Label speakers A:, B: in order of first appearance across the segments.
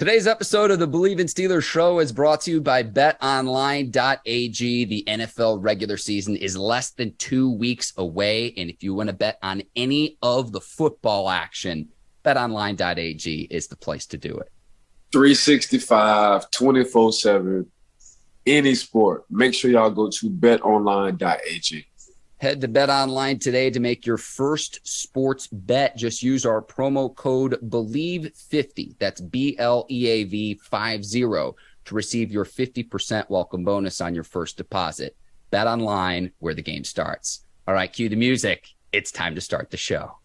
A: Today's episode of the Bleav in Steelers show is brought to you by betonline.ag. The NFL regular season is less than 2 weeks away, and if you want to bet on any of the football action, betonline.ag is the place to do it.
B: 365, 24/7, any sport. Make sure y'all go to betonline.ag.
A: Head to BetOnline today to make your first sports bet. Just use our promo code BLEAV50. That's BLEAV 50 to receive your 50% welcome bonus on your first deposit. BetOnline, where the game starts. All right, cue the music. It's time to start the show.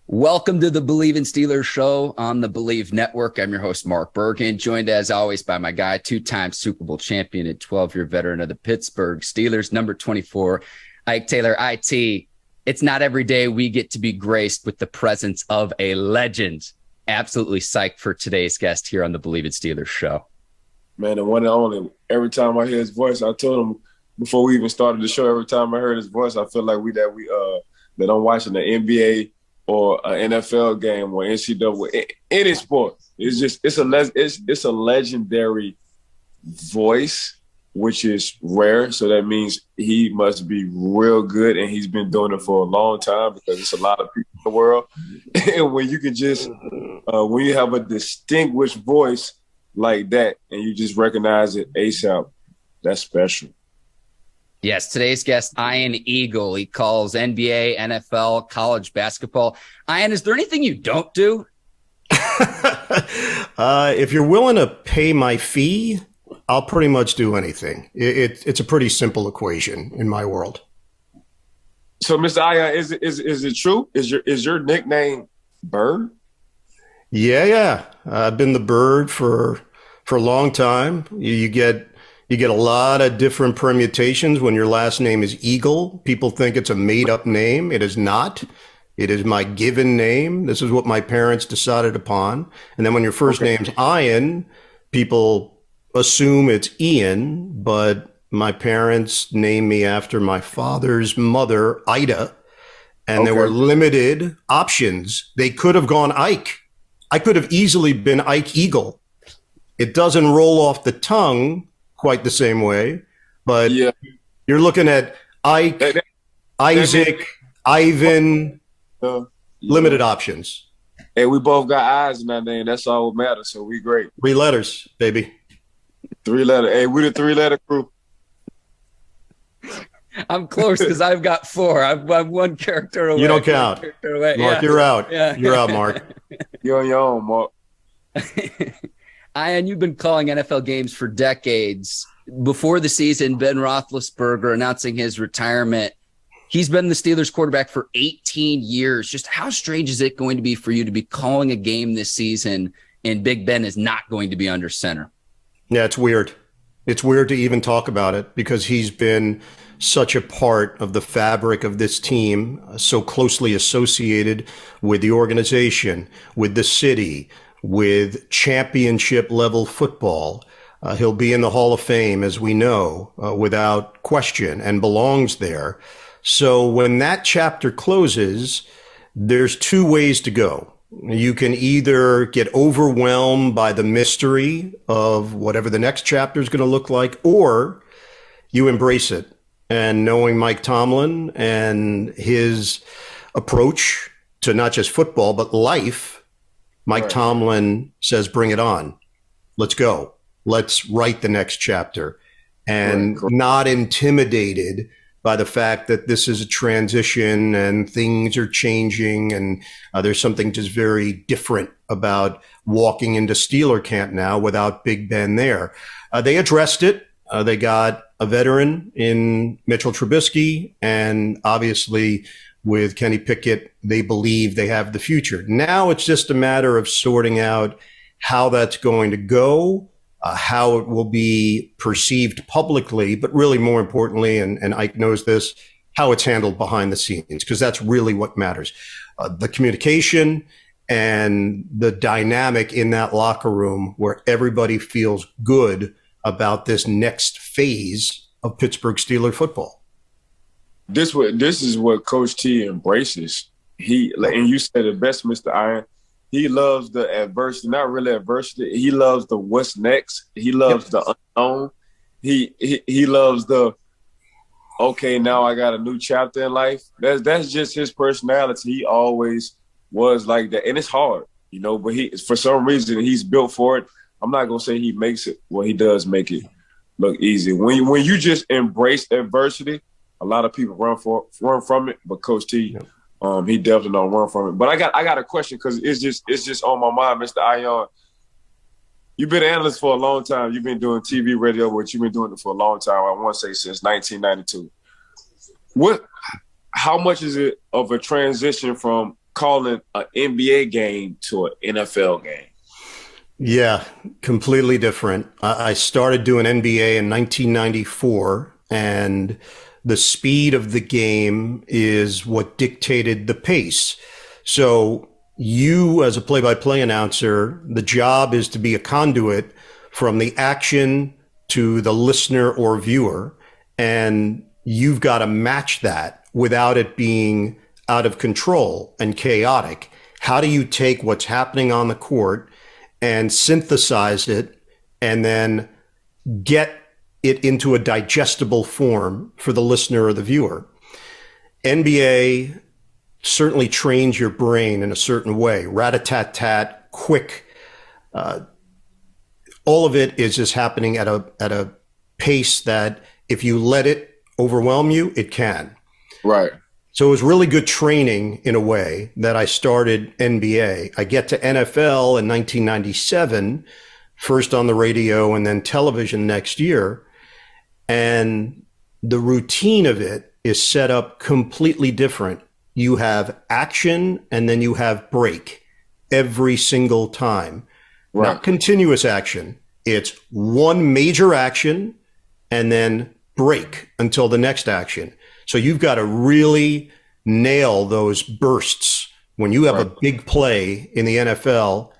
A: Welcome to the Bleav in Steelers show on the Bleav Network. I'm your host, Mark Bergin, joined as always by my guy, two-time Super Bowl champion and 12-year veteran of the Pittsburgh Steelers, number 24, Ike Taylor. IT, it's not every day we get to be graced with the presence of a legend. Absolutely psyched for today's guest here on the Bleav in Steelers show.
B: Man, the one and only. Every time I hear his voice, I told him before we even started the show, every time I heard his voice, I feel like that I'm watching the NBA or an NFL game or NCAA, any sport. It's a legendary voice, which is rare. So that means he must be real good, and he's been doing it for a long time because it's a lot of people in the world. And when you can just, when you have a distinguished voice like that and you just recognize it ASAP, that's special.
A: Yes, today's guest, Ian Eagle. He calls NBA, NFL, college basketball. Ian, is there anything you don't do?
C: If you're willing to pay my fee, I'll pretty much do anything. It's a pretty simple equation in my world.
B: So, Mr. Ian, is it true? Is your nickname Bird?
C: Yeah. I've been the Bird for a long time. You get a lot of different permutations when your last name is Eagle. People think it's a made-up name. It is not. It is my given name. This is what my parents decided upon. And then when your first name's Ian, people assume it's Ian, but my parents named me after my father's mother, Ida, and there were limited options. They could have gone Ike. I could have easily been Ike Eagle. It doesn't roll off the tongue quite the same way, but you're looking at Ike, Isaac, Ivan, limited options.
B: Hey, we both got eyes in that name. That's all that matters, so we great.
C: 3 letters, baby.
B: 3 letter. Hey, we the 3-letter crew.
A: I'm close because I've got 4. I'm one character away.
C: You don't count. Mark, you're out. Yeah. You're out, Mark.
B: You're on your own, Mark.
A: Ian, you've been calling NFL games for decades. Before the season, Ben Roethlisberger announcing his retirement. He's been the Steelers quarterback for 18 years. Just how strange is it going to be for you to be calling a game this season and Big Ben is not going to be under center?
C: Yeah, it's weird. It's weird to even talk about it because he's been such a part of the fabric of this team, so closely associated with the organization, with the city, with championship level football. He'll be in the Hall of Fame, as we know, without question, and belongs there. So when that chapter closes, there's 2 ways to go. You can either get overwhelmed by the mystery of whatever the next chapter is going to look like, or you embrace it. And knowing Mike Tomlin and his approach to not just football, but life, Mike Tomlin says, bring it on. Let's go. Let's write the next chapter. And not intimidated by the fact that this is a transition and things are changing and there's something just very different about walking into Steeler camp now without Big Ben there. They addressed it. They got a veteran in Mitchell Trubisky, and obviously with Kenny Pickett, they believe they have the future. Now it's just a matter of sorting out how that's going to go. how it will be perceived publicly, but really more importantly, and Ike knows this, how it's handled behind the scenes, because that's really what matters. The communication and the dynamic in that locker room where everybody feels good about this next phase of Pittsburgh Steelers football.
B: This is what Coach T embraces. And you said it best, Mr. Iron. He loves the adversity, not really adversity. He loves the what's next. He loves the unknown. He loves the, okay, now I got a new chapter in life. That's just his personality. He always was like that. And it's hard, but for some reason he's built for it. I'm not gonna say he makes it. Well, he does make it look easy. When you just embrace adversity, a lot of people run from it, but Coach T, he definitely don't run from it. But I got a question, because it's just on my mind, Mr. Ion. You've been an analyst for a long time. You've been doing TV, radio, but you've been doing it for a long time. I want to say since 1992. How much is it of a transition from calling an NBA game to an NFL game?
C: Yeah, completely different. I started doing NBA in 1994, and the speed of the game is what dictated the pace. So you, as a play-by-play announcer, the job is to be a conduit from the action to the listener or viewer, and you've got to match that without it being out of control and chaotic. How do you take what's happening on the court and synthesize it and then get it into a digestible form for the listener or the viewer? NBA certainly trains your brain in a certain way. Rat-a-tat-tat, quick. All of it is just happening at a pace that if you let it overwhelm you, it can.
B: Right.
C: So it was really good training in a way that I started NBA. I get to NFL in 1997, first on the radio and then television next year. And the routine of it is set up completely different. You have action and then you have break every single time. Right. Not continuous action. It's one major action and then break until the next action. So you've got to really nail those bursts. When you have a big play in the NFL,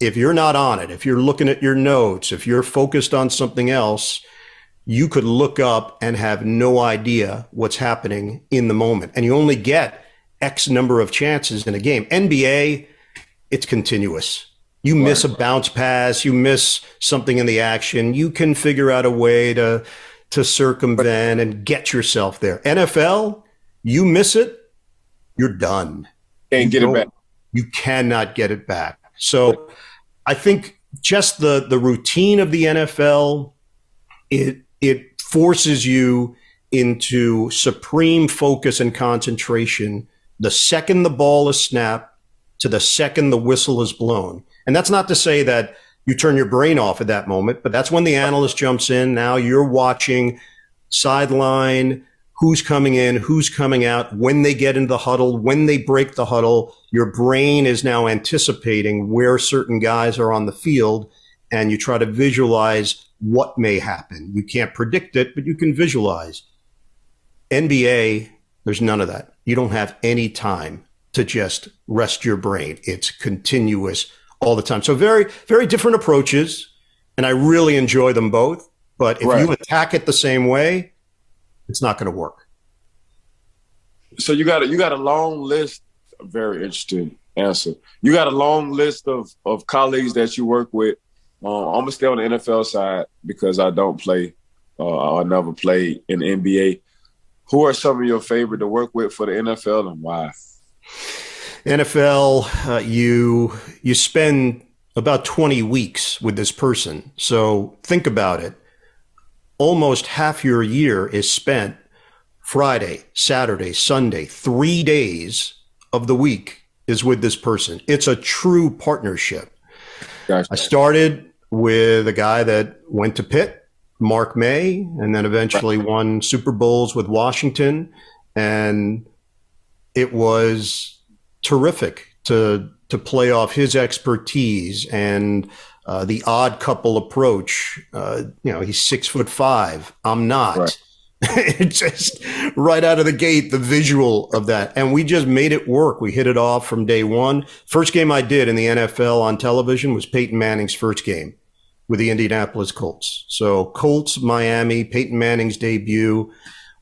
C: if you're not on it, if you're looking at your notes, if you're focused on something else, you could look up and have no idea what's happening in the moment. And you only get X number of chances in a game. NBA, it's continuous. You miss a bounce pass, you miss something in the action, you can figure out a way to circumvent and get yourself there. NFL, you miss it, you're done.
B: Can't get it back.
C: You cannot get it back. So I think just the routine of the NFL, it forces you into supreme focus and concentration the second the ball is snapped to the second the whistle is blown. And that's not to say that you turn your brain off at that moment, but that's when the analyst jumps in. Now you're watching sideline, who's coming in, who's coming out, when they get into the huddle, when they break the huddle. Your brain is now anticipating where certain guys are on the field, and you try to visualize what may happen. You can't predict it, but you can visualize. NBA, there's none of that. You don't have any time to just rest your brain. It's continuous all the time. So very, very different approaches, and I really enjoy them both. But if you attack it the same way, it's not going to work.
B: So you got a long list. Very interesting answer. You got a long list of colleagues that you work with. I'm gonna stay on the NFL side because I don't play. I never played in the NBA. Who are some of your favorite to work with for the NFL, and why?
C: NFL, you spend about 20 weeks with this person. So think about it. Almost half your year is spent Friday, Saturday, Sunday, 3 days of the week is with this person. It's a true partnership.
B: Gotcha.
C: I started with a guy that went to Pitt, Mark May, and then eventually won Super Bowls with Washington. And it was terrific to play off his expertise and the odd couple approach. He's 6'5". I'm not.
B: Right.
C: It's just right out of the gate, the visual of that. And we just made it work. We hit it off from day one. First game I did in the NFL on television was Peyton Manning's first game with the Indianapolis Colts. So Colts, Miami, Peyton Manning's debut.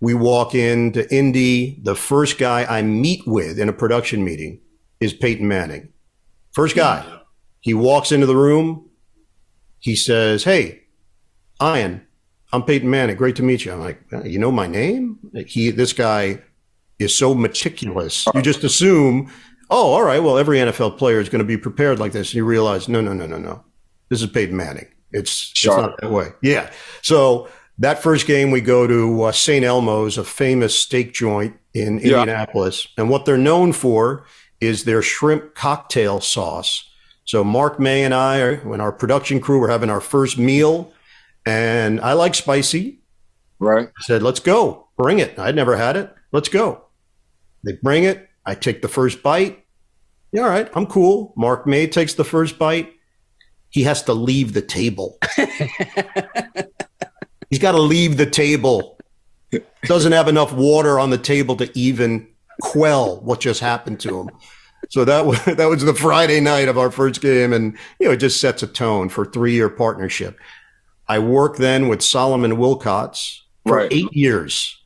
C: We walk into Indy. The first guy I meet with in a production meeting is Peyton Manning. First guy. He walks into the room. He says, "Hey, Ian, I'm Peyton Manning. Great to meet you." I'm like, "You know my name?" This guy is so meticulous. You just assume, oh, all right, well, every NFL player is going to be prepared like this. And you realize, no. This is Peyton Manning. It's not that way. Yeah. So that first game, we go to St. Elmo's, a famous steak joint in Indianapolis. And what they're known for is their shrimp cocktail sauce. So Mark May and I, when our production crew were having our first meal, and I like spicy.
B: Right.
C: I said, "Let's go. Bring it." I'd never had it. Let's go. They bring it. I take the first bite. Yeah, all right. I'm cool. Mark May takes the first bite. He has to leave the table. He's got to leave the table. Doesn't have enough water on the table to even quell what just happened to him. So that was the Friday night of our first game. And, it just sets a tone for a 3-year partnership. I worked then with Solomon Wilcots for 8 years.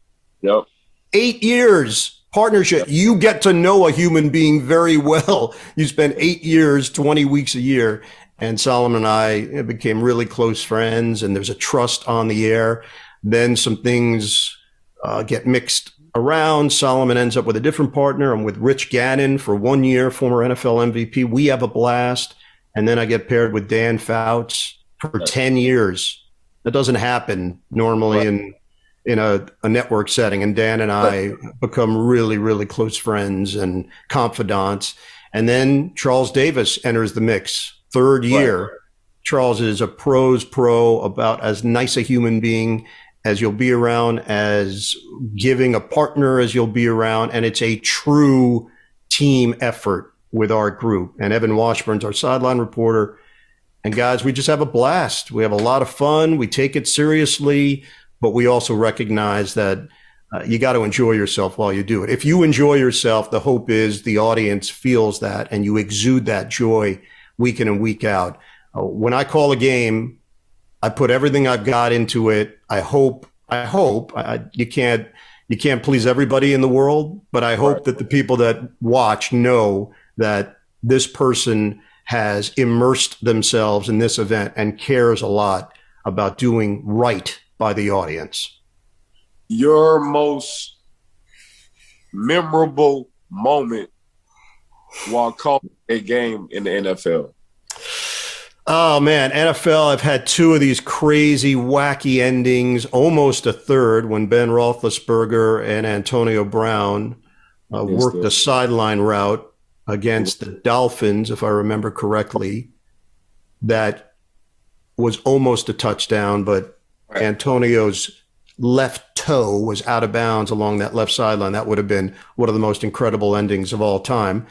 B: Yep.
C: 8 years partnership. You get to know a human being very well. You spend 8 years, 20 weeks a year. And Solomon and I became really close friends, and there's a trust on the air. Then some things get mixed around. Solomon ends up with a different partner. I'm with Rich Gannon for 1 year, former NFL MVP. We have a blast. And then I get paired with Dan Fouts for 10 years. That doesn't happen normally in a network setting. And Dan and I become really, really close friends and confidants. And then Charles Davis enters the mix. Third year. Right. Charles is a pro's pro, about as nice a human being as you'll be around, as giving a partner as you'll be around. And it's a true team effort with our group. And Evan Washburn's our sideline reporter. And guys, we just have a blast. We have a lot of fun. We take it seriously, but we also recognize that you got to enjoy yourself while you do it. If you enjoy yourself, the hope is the audience feels that and you exude that joy week in and week out. When I call a game, I put everything I've got into it. I hope you can't please everybody in the world, but I hope that the people that watch know that this person has immersed themselves in this event and cares a lot about doing right by the audience.
B: Your most memorable moment while calling a game in the NFL?
C: Oh, man, NFL, I've had 2 of these crazy, wacky endings, almost a third when Ben Roethlisberger and Antonio Brown worked a sideline route against the Dolphins, if I remember correctly. That was almost a touchdown, but Antonio's left toe was out of bounds along that left sideline. That would have been one of the most incredible endings of all time.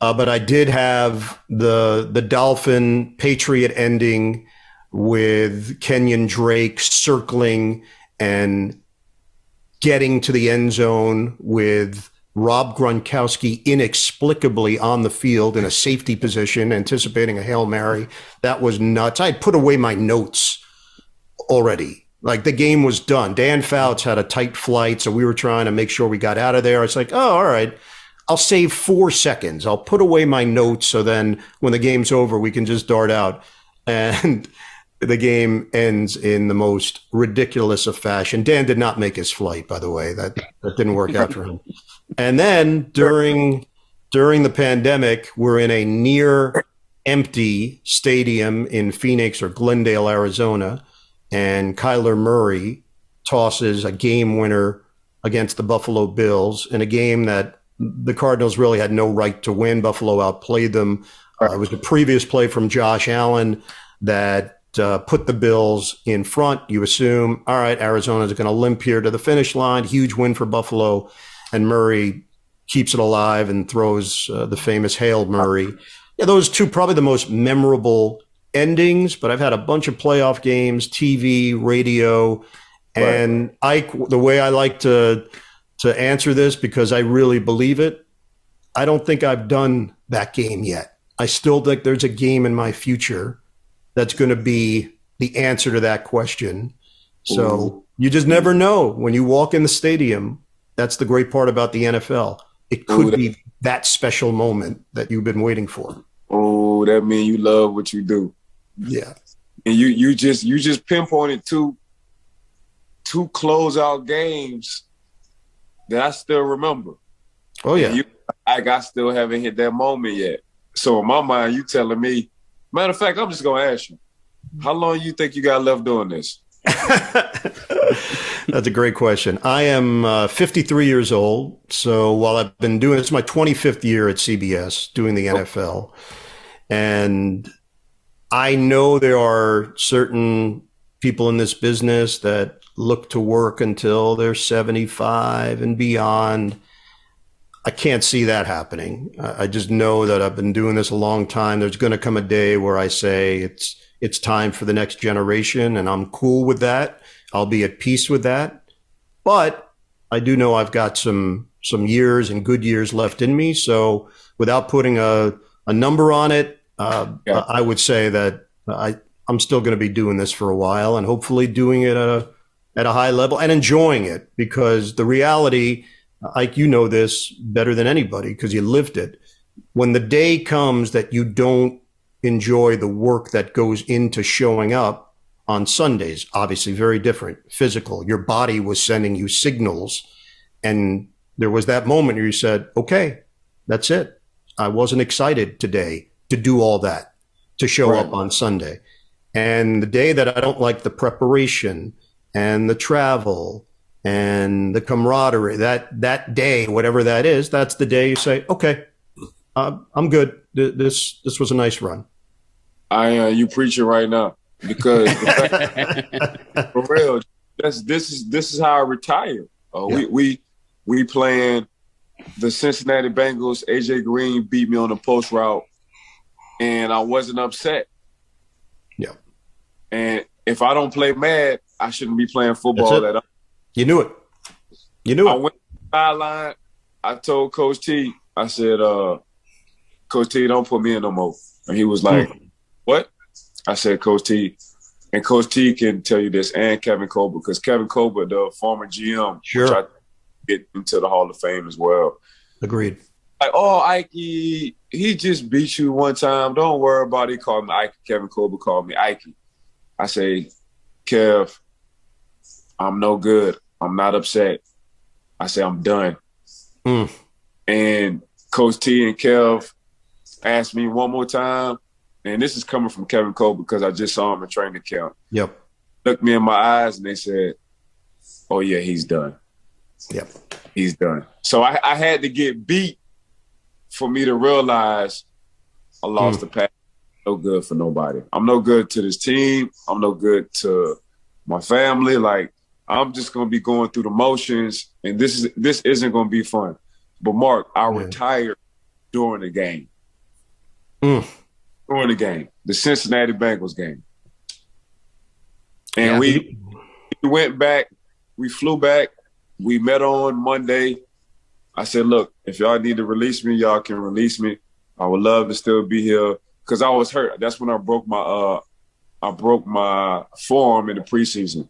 C: But I did have the Dolphin Patriot ending with Kenyon Drake circling and getting to the end zone with Rob Gronkowski inexplicably on the field in a safety position, anticipating a Hail Mary. That was nuts. I had put away my notes already. Like, the game was done. Dan Fouts had a tight flight, so we were trying to make sure we got out of there. It's like, oh, all right. I'll save 4 seconds. I'll put away my notes so then when the game's over, we can just dart out. And the game ends in the most ridiculous of fashion. Dan did not make his flight, by the way. That didn't work out for him. And then during the pandemic, we're in a near empty stadium in Phoenix or Glendale, Arizona. And Kyler Murray tosses a game winner against the Buffalo Bills in a game that the Cardinals really had no right to win. Buffalo outplayed them. It was the previous play from Josh Allen that put the Bills in front. You assume, all right, Arizona's going to limp here to the finish line. Huge win for Buffalo. And Murray keeps it alive and throws the famous Hail Murray. Yeah, those 2, probably the most memorable endings, but I've had a bunch of playoff games, TV, radio, and the way I like to answer this, because I really believe it, I don't think I've done that game yet. I still think there's a game in my future that's going to be the answer to that question. So you just never know when you walk in the stadium. That's the great part about the NFL. It could be that special moment that you've been waiting for.
B: Oh, that means you love what you do.
C: Yeah.
B: And you just pinpointed two closeout games that I still remember.
C: Oh yeah.
B: I still haven't hit that moment yet. So in my mind, you telling me, matter of fact, I'm just gonna ask you, how long you think you got left doing this?
C: That's a great question. I am 53 years old. So while I've been doing, it's my 25th year at CBS doing the NFL. And I know there are certain people in this business that look to work until they're 75 and beyond. I can't see that happening. I just know that I've been doing this a long time. There's going to come a day where I say it's time for the next generation, and I'm cool with that. I'll be at peace with that. But I do know I've got some years and good years left in me. So without putting a number on it, I would say that I'm still going to be doing this for a while, and hopefully doing it at a high level and enjoying it, because the reality, Ike, you know this better than anybody because you lived it. When the day comes that you don't enjoy the work that goes into showing up on Sundays, obviously very different, physical. Your body was sending you signals. And there was that moment where you said, okay, that's it. I wasn't excited today to do all that, to show up on Sunday. And the day that I don't like the preparation and the travel and the camaraderie, that day, whatever that is, that's the day you say, okay, I'm good. This was a nice run.
B: You preaching right now, because for real, this is how I retire. We playing the Cincinnati Bengals. AJ Green beat me on the post route, and I wasn't upset.
C: Yeah.
B: And if I don't play mad, I shouldn't be playing football at all.
C: You knew it.
B: I went to the sideline. I told Coach T, I said, Coach T, don't put me in no more. And he was like, what? I said, Coach T. And Coach T can tell you this, and Kevin Colbert, because Kevin Colbert, the former GM, which I get into the Hall of Fame as well.
C: Agreed.
B: Like, oh, Ike, he just beat you one time. Don't worry about it. He called me Ike. Kevin Colbert called me Ike. I say, Kev, I'm no good. I'm not upset. I say, I'm done. And Coach T and Kev asked me one more time, and this is coming from Kevin Colbert because I just saw him in training camp.
C: Yep.
B: Looked me in my eyes, and they said, oh, yeah, he's done.
C: Yep.
B: He's done. So I had to get beat for me to realize I lost the path. No good for nobody. I'm no good to this team. I'm no good to my family. Like, I'm just going to be going through the motions, and this isn't going to be fun. But, Mark, I retired during the game. During the game, the Cincinnati Bengals game. And we went back. We flew back. We met on Monday. I said, look, if y'all need to release me, y'all can release me. I would love to still be here because I was hurt. That's when I broke my forearm in the preseason.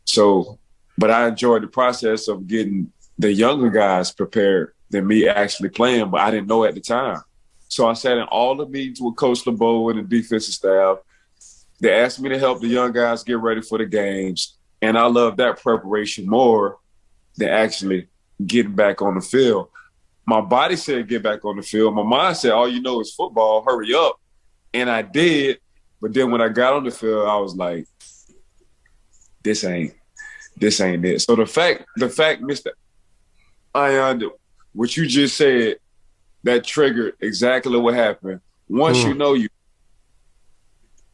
B: So, but I enjoyed the process of getting the younger guys prepared than me actually playing, but I didn't know at the time. So I sat in all the meetings with Coach LeBeau and the defensive staff. They asked me to help the young guys get ready for the games, and I love that preparation more than actually getting back on the field. My body said get back on the field. My mind said, all you know is football, hurry up. And I did, but then when I got on the field, I was like, this ain't it. So the fact, Mr. Ion, what you just said, that triggered exactly what happened. Once you know you.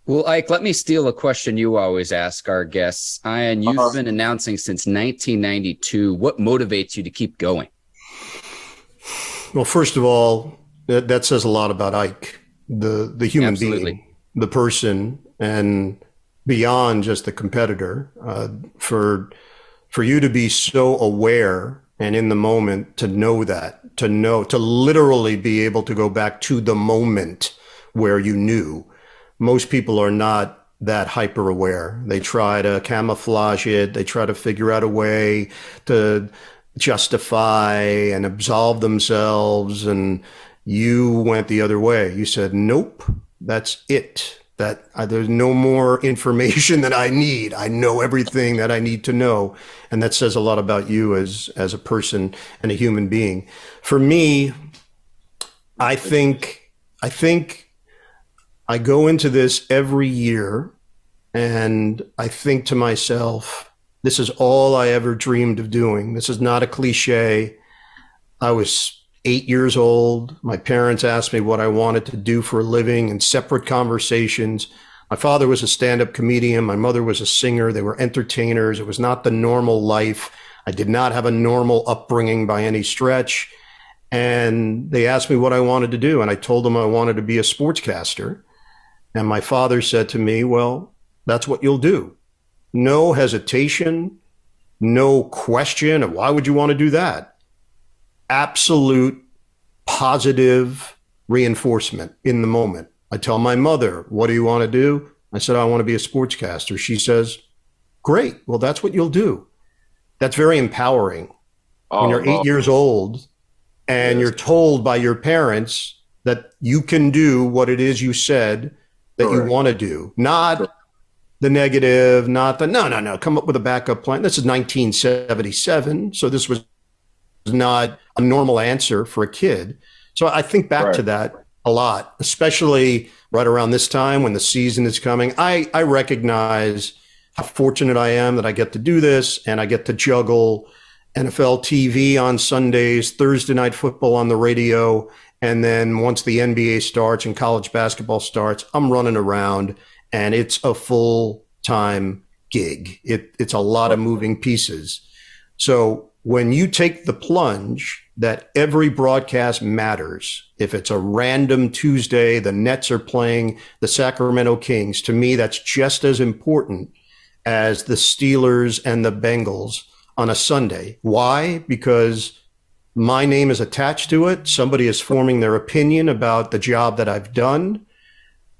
A: Well, Ike, let me steal a question you always ask our guests. Ian, you've been announcing since 1992. What motivates you to keep going? Well,
C: first of all, that says a lot about Ike, the human being. the person and beyond just the competitor. For you to be so aware and in the moment, to know that, to literally be able to go back to the moment where you knew. Most people are not that hyper aware. They try to camouflage it. They try to figure out a way to justify and absolve themselves. And you went the other way. You said, nope, that's it. There's no more information that I need. I know everything that I need to know. And that says a lot about you as a person and a human being. For me, I think I go into this every year and I think to myself, this is all I ever dreamed of doing. This is not a cliche. I was 8 years old. My parents asked me what I wanted to do for a living in separate conversations. My father was a stand-up comedian. My mother was a singer. They were entertainers. It was not the normal life. I did not have a normal upbringing by any stretch. And they asked me what I wanted to do. And I told them I wanted to be a sportscaster. And my father said to me, well, that's what you'll do. No hesitation, no question of why would you want to do that? Absolute positive reinforcement in the moment. I tell my mother, what do you want to do? I said, I want to be a sportscaster. She says, great. Well, that's what you'll do. That's very empowering. When you're 8 years old and you're told by your parents that you can do what it is you said that you want to do, not the negative, not the no, come up with a backup plan. This is 1977. So this was not a normal answer for a kid. So I think back to that a lot, especially right around this time when the season is coming. I recognize how fortunate I am that I get to do this and I get to juggle NFL TV on Sundays, Thursday night football on the radio. And then once the NBA starts and college basketball starts, I'm running around and it's a full-time gig. It's a lot of moving pieces. So when you take the plunge that every broadcast matters, if it's a random Tuesday, the Nets are playing the Sacramento Kings, to me, that's just as important as the Steelers and the Bengals on a Sunday. Why? Because my name is attached to it. Somebody is forming their opinion about the job that I've done.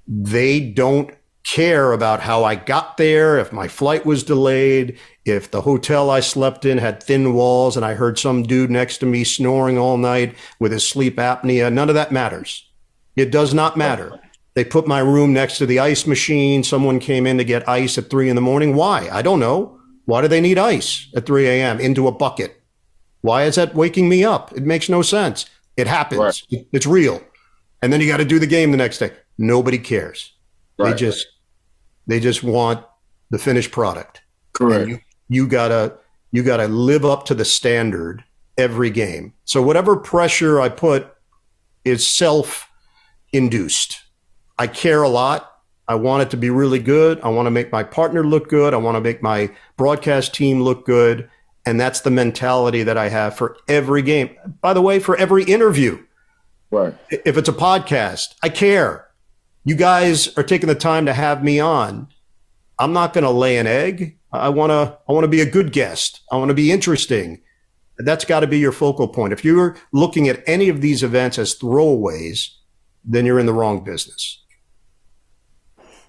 C: They don't care about how I got there, if my flight was delayed, if the hotel I slept in had thin walls and I heard some dude next to me snoring all night with his sleep apnea. None of that matters. It does not matter. They put my room next to the ice machine. Someone came in to get ice at 3 a.m. Why? I don't know. Why do they need ice at 3 a.m. into a bucket? Why is that waking me up? It makes no sense. It happens. Right. It's real. And then you got to do the game the next day. Nobody cares. Right. They just want the finished product.
B: Correct.
C: And you gotta live up to the standard every game. So whatever pressure I put is self-induced. I care a lot. I want it to be really good. I want to make my partner look good. I want to make my broadcast team look good. And that's the mentality that I have for every game. By the way, for every interview.
B: Right.
C: If it's a podcast, I care. You guys are taking the time to have me on. I'm not going to lay an egg. I want to be a good guest. I want to be interesting. That's got to be your focal point. If you're looking at any of these events as throwaways, then you're in the wrong business.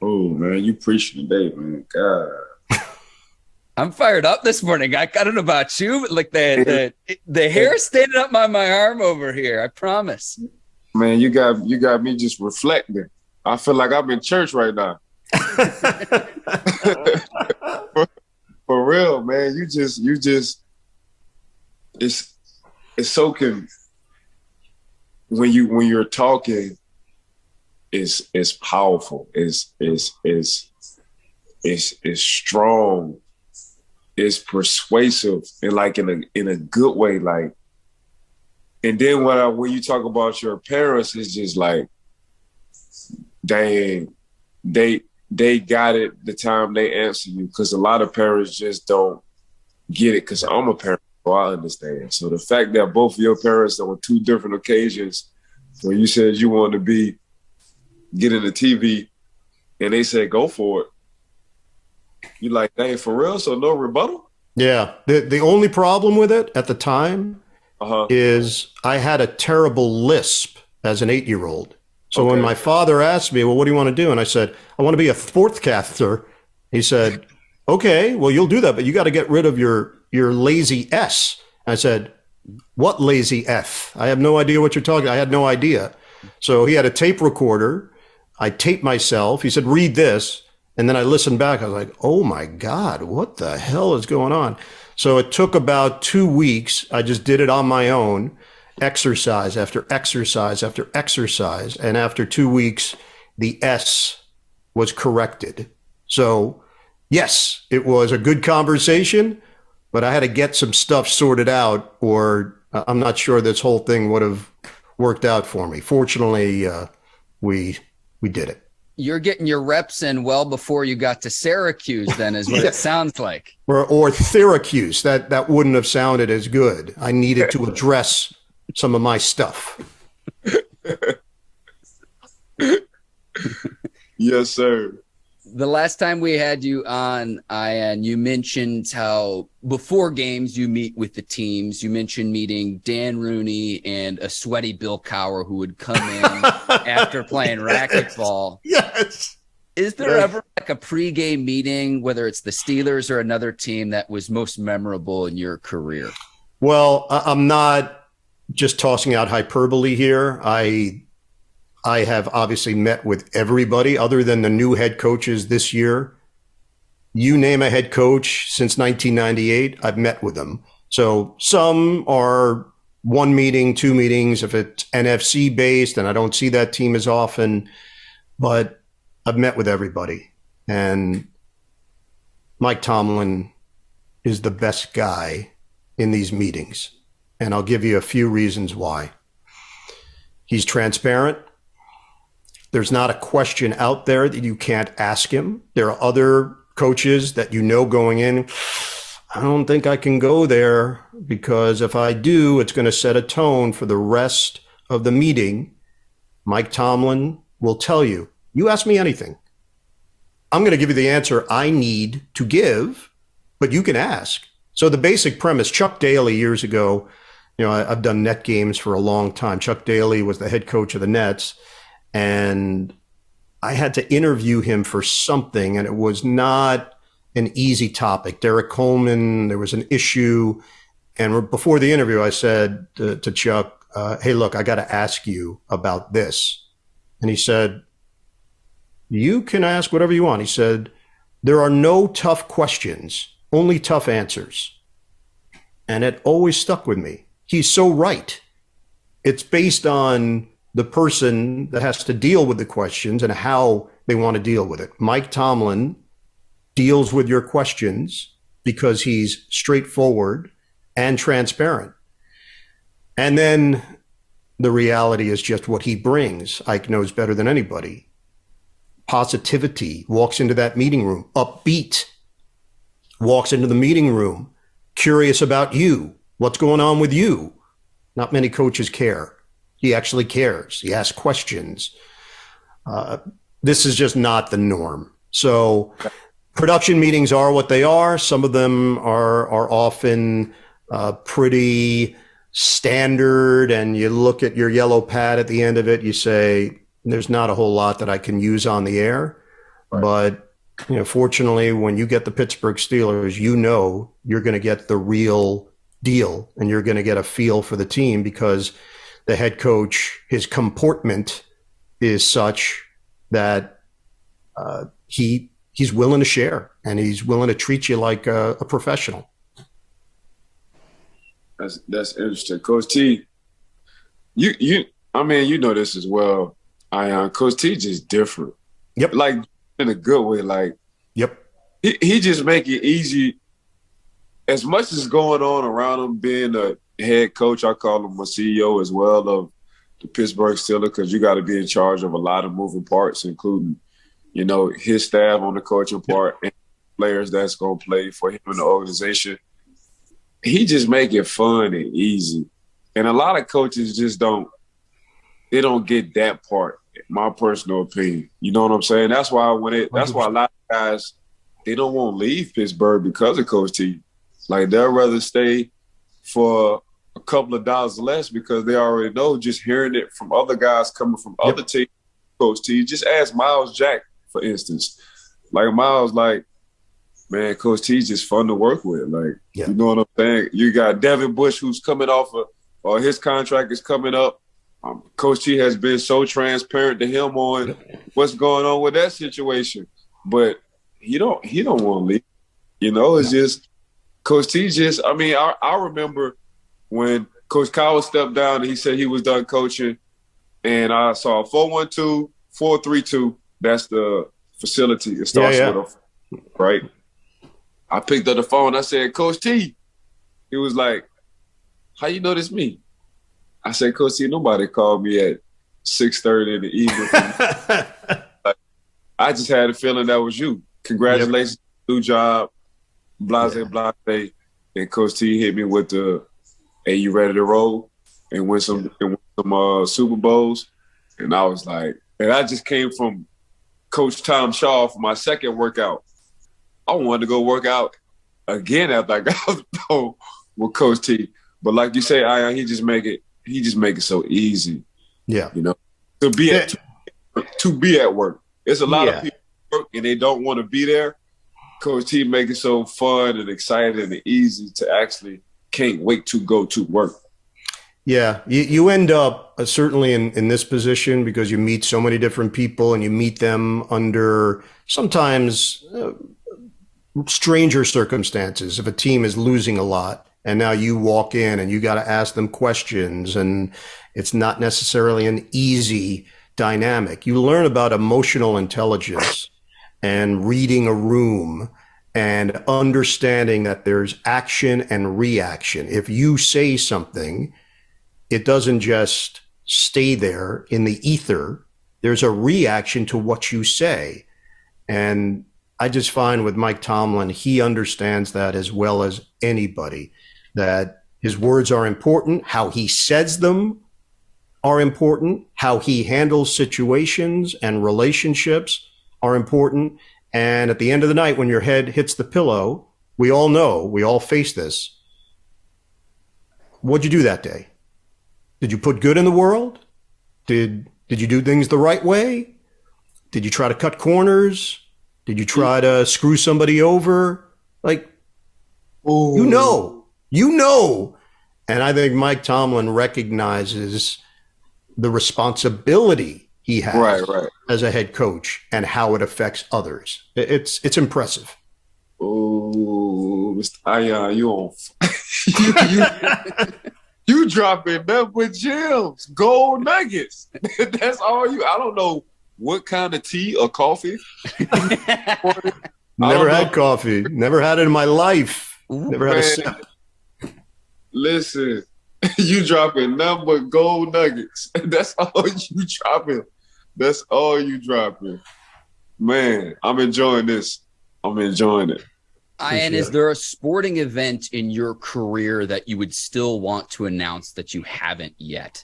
B: Oh, man, you preaching today, man. God.
A: I'm fired up this morning. I don't know about you, but like the hair standing up on my arm over here. I promise.
B: Man, you got me just reflecting. I feel like I'm in church right now. For real, man. You just it's so when you're talking, it's powerful. It's strong. It's persuasive and like in a good way. Like, and then when you talk about your parents, it's just like, dang, they got it the time they answer you, because a lot of parents just don't get it, because I'm a parent, so I understand. So the fact that both of your parents on two different occasions, when you said you wanted to get into TV, and they said go for it. You like, dang, for real? So no rebuttal?
C: Yeah. The only problem with it at the time is I had a terrible lisp as an 8-year-old. So when my father asked me, well, what do you want to do? And I said, I want to be a sportscaster. He said, okay, well, you'll do that, but you got to get rid of your lazy S. I said, what lazy F? I have no idea what you're talking. I had no idea. So he had a tape recorder. I taped myself. He said, read this. And then I listened back. I was like, oh my God, what the hell is going on? So it took about 2 weeks. I just did it on my own, exercise after exercise after exercise. And after 2 weeks, the S was corrected. So yes, it was a good conversation, but I had to get some stuff sorted out, or I'm not sure this whole thing would have worked out for me. Fortunately, we did it.
A: You're getting your reps in well before you got to Syracuse, then, is what it sounds like.
C: Or Syracuse. That wouldn't have sounded as good. I needed to address some of my stuff.
B: Yes, sir.
A: The last time we had you on, Ian, you mentioned how before games you meet with the teams. You mentioned meeting Dan Rooney and a sweaty Bill Cowher who would come in after playing racquetball.
C: Yes.
A: Is there ever like a pregame meeting, whether it's the Steelers or another team, that was most memorable in your career?
C: Well, I'm not just tossing out hyperbole here. I have obviously met with everybody other than the new head coaches this year. You name a head coach since 1998, I've met with them. So some are 1 meeting, 2 meetings, if it's NFC based, and I don't see that team as often, but I've met with everybody. And Mike Tomlin is the best guy in these meetings. And I'll give you a few reasons why. He's transparent. There's not a question out there that you can't ask him. There are other coaches that you know going in, I don't think I can go there because if I do, it's going to set a tone for the rest of the meeting. Mike Tomlin will tell you, you ask me anything, I'm going to give you the answer I need to give, but you can ask. So the basic premise, Chuck Daly years ago, I've done net games for a long time. Chuck Daly was the head coach of the Nets. And I had to interview him for something, and it was not an easy topic. Derek Coleman, there was an issue. And before the interview, I said to Chuck, hey, look, I got to ask you about this. And he said, you can ask whatever you want. He said, there are no tough questions, only tough answers. And it always stuck with me. He's so right. It's based on the person that has to deal with the questions and how they want to deal with it. Mike Tomlin deals with your questions because he's straightforward and transparent. And then the reality is just what he brings. Ike knows better than anybody. Positivity, walks into that meeting room, upbeat, walks into the meeting room, curious about you, what's going on with you. Not many coaches care. He actually cares. He asks questions. This is just not the norm. So production meetings are what they are. Some of them are often pretty standard, and you look at your yellow pad at the end of it, you say, there's not a whole lot that I can use on the air. Right. But fortunately, when you get the Pittsburgh Steelers, you're going to get the real deal, and you're going to get a feel for the team because the head coach, his comportment is such that he's willing to share, and he's willing to treat you like a professional.
B: That's interesting, Coach T. You know this as well. Coach T just different.
C: Yep.
B: Like in a good way. Like
C: yep.
B: He just make it easy. As much as going on around him being a head coach, I call him a CEO as well of the Pittsburgh Steelers, because you got to be in charge of a lot of moving parts, including, his staff on the coaching part and players that's going to play for him in the organization. He just make it fun and easy. And a lot of coaches just don't get that part. my personal opinion. You know what I'm saying? That's why that's why a lot of guys, they don't want to leave Pittsburgh because of Coach T. Like, they'll rather stay for a couple of dollars less because they already know, just hearing it from other guys coming from other teams, Coach T. Just ask Miles Jack, for instance. Like, Miles, like, man, Coach T's just fun to work with. Like, you know what I'm saying? You got Devin Bush, who's coming off or his contract is coming up. Coach T has been so transparent to him on what's going on with that situation. But he don't want to leave. You know, it's just Coach T just, I mean, I remember when Coach Cowell stepped down and he said he was done coaching, and I saw 4-1-2, 4-3-2. That's the facility. It starts with a, right? I picked up the phone. I said, Coach T. He was like, how you know this me? I said, Coach T, nobody called me at 6:30 in the evening. Like, I just had a feeling that was you. Congratulations, new job, blase. And Coach T hit me with the, hey, you ready to roll? And win some Super Bowls. And I was like, and I just came from Coach Tom Shaw for my second workout. I wanted to go work out again after I got on with Coach T. But like you say, Ion, he just make it so easy. Yeah. You know, to be at work. There's a lot of people at work and they don't want to be there. Coach T make it so fun and exciting and easy to actually can't wait to go to work.
C: Yeah, you end up certainly in this position because you meet so many different people and you meet them under sometimes stranger circumstances. If a team is losing a lot and now you walk in and you got to ask them questions and it's not necessarily an easy dynamic. You learn about emotional intelligence and reading a room and understanding that there's action and reaction. If you say something, it doesn't just stay there in the ether. There's a reaction to what you say. And I just find with Mike Tomlin, he understands that as well as anybody, that his words are important, how he says them are important, how he handles situations and relationships are important. And at the end of the night, when your head hits the pillow, we all know, we all face this. What'd you do that day? Did you put good in the world? Did you do things the right way? Did you try to cut corners? Did you try to screw somebody over? Like, you know. And I think Mike Tomlin recognizes the responsibility he has as a head coach and how it affects others. It's impressive.
B: Oh, Mr. Ion, you on you dropping nothing but gems, gold nuggets. That's all you. I don't know what kind of tea or coffee.
C: Never had coffee. Never had it in my life. Never had a sip.
B: Listen, you dropping nothing but gold nuggets. That's all you dropping. That's all you dropping. Man, I'm enjoying this. I'm enjoying it.
A: And is there a sporting event in your career that you would still want to announce that you haven't yet?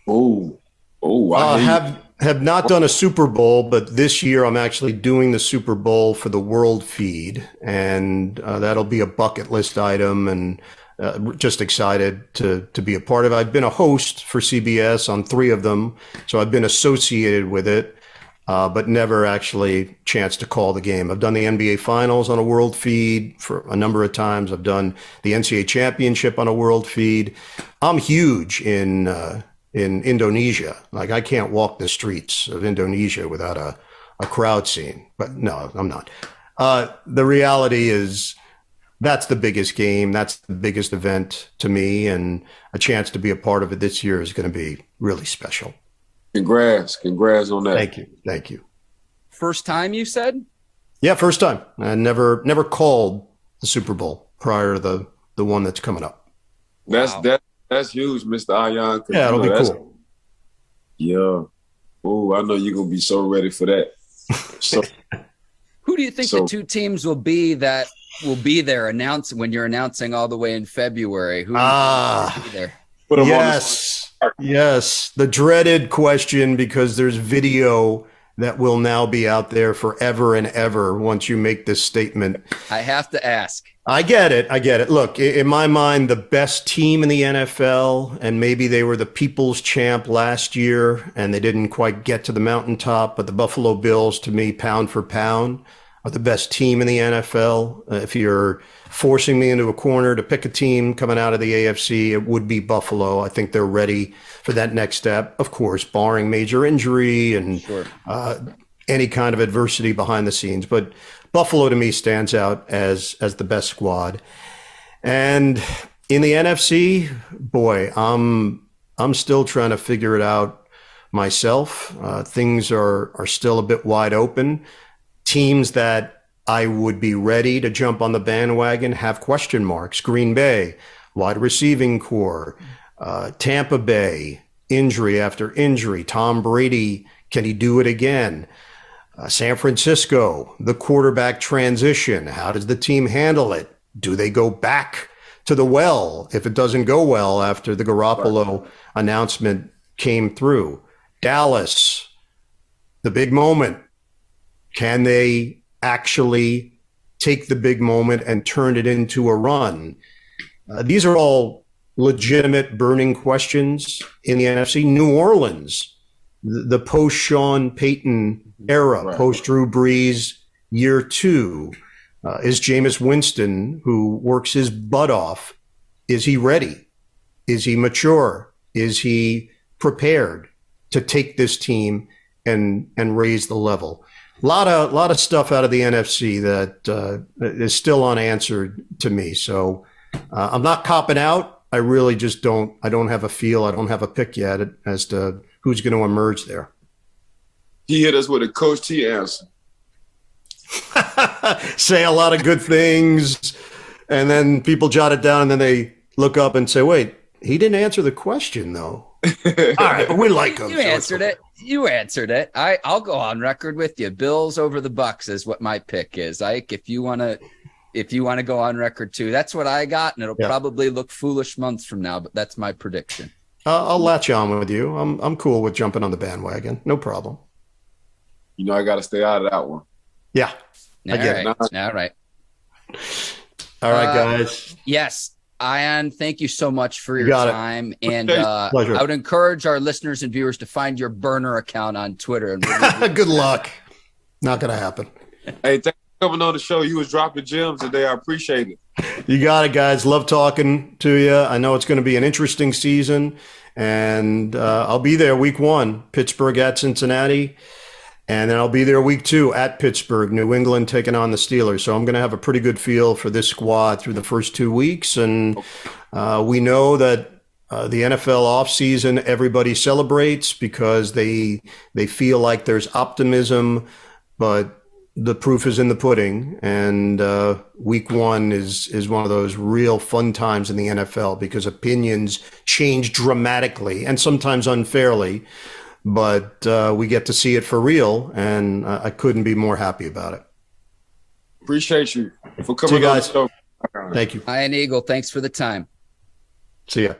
C: I have not done a Super Bowl, but this year I'm actually doing the Super Bowl for the World Feed, and that'll be a bucket list item, and just excited to be a part of it. I've been a host for CBS on 3 of them, so I've been associated with it. But never actually chance to call the game. I've done the NBA Finals on a World Feed for a number of times. I've done the NCAA Championship on a World Feed. I'm huge in Indonesia. Like, I can't walk the streets of Indonesia without a crowd scene. But no, I'm not. The reality is that's the biggest game. That's the biggest event to me, and a chance to be a part of it this year is going to be really special.
B: Congrats on that.
C: Thank you.
A: First time, you said?
C: Yeah, first time. I never called the Super Bowl prior to the one that's coming up.
B: That's huge, Mr. Ion.
C: Yeah, it'll be cool.
B: Yeah. Oh, I know you're gonna be so ready for that. So,
A: who do you think the 2 teams will be that will be there when you're announcing all the way in February? Who will be there?
C: Yes. Yes, the dreaded question, because there's video that will now be out there forever and ever once you make this statement.
A: I have to ask.
C: I get it. Look, in my mind, the best team in the NFL, and maybe they were the people's champ last year and they didn't quite get to the mountaintop, but the Buffalo Bills, to me, pound for pound, are the best team in the NFL. If you're forcing me into a corner to pick a team coming out of the AFC, it would be Buffalo. I think they're ready for that next step, of course, barring major injury and
A: Sure.
C: Any kind of adversity behind the scenes. But Buffalo, to me, stands out as the best squad. And in the NFC, boy, I'm still trying to figure it out myself. Things are still a bit wide open. Teams that I would be ready to jump on the bandwagon have question marks. Green Bay, wide receiving core. Tampa Bay, injury after injury. Tom Brady, can he do it again? San Francisco, the quarterback transition. How does the team handle it? Do they go back to the well if it doesn't go well after the Garoppolo announcement came through? Dallas, the big moment. Can they actually take the big moment and turn it into a run? These are all legitimate burning questions in the NFC. New Orleans, the post-Sean Payton era, post-Drew Brees year 2. Is Jameis Winston, who works his butt off, is he ready? Is he mature? Is he prepared to take this team and raise the level? A lot of stuff out of the NFC that is still unanswered to me. So I'm not copping out. I really just don't have a feel. I don't have a pick yet as to who's going to emerge there.
B: He hit us with a Coach T answer.
C: Say a lot of good things, and then people jot it down, and then they look up and say, wait, he didn't answer the question, though. All right, but we like him.
A: You answered it. You answered it. I'll go on record with you. Bills over the Bucks is what my pick is. Ike, if you want to go on record too, that's what I got, and it'll probably look foolish months from now, but that's my prediction. I'll
C: latch on with you. I'm cool with jumping on the bandwagon. No problem.
B: You know, I got to stay out of that one.
C: Yeah. I get it.
A: All right.
C: All right, guys.
A: Yes. Ian, thank you so much for your time. And I would encourage our listeners and viewers to find your burner account on Twitter. And
C: good luck. Not going to happen.
B: Hey, thanks for coming on the show. You was dropping gems today. I appreciate it.
C: You got it, guys. Love talking to you. I know it's going to be an interesting season. And I'll be there week 1, Pittsburgh at Cincinnati. And then I'll be there week 2 at Pittsburgh, New England taking on the Steelers. So I'm going to have a pretty good feel for this squad through the first 2 weeks. And we know that the NFL offseason, everybody celebrates because they feel like there's optimism, but the proof is in the pudding. And week 1 is one of those real fun times in the NFL because opinions change dramatically and sometimes unfairly. But we get to see it for real, and I couldn't be more happy about it.
B: Appreciate you for coming on the show.
C: Thank you.
A: Ian Eagle, thanks for the time.
C: See ya.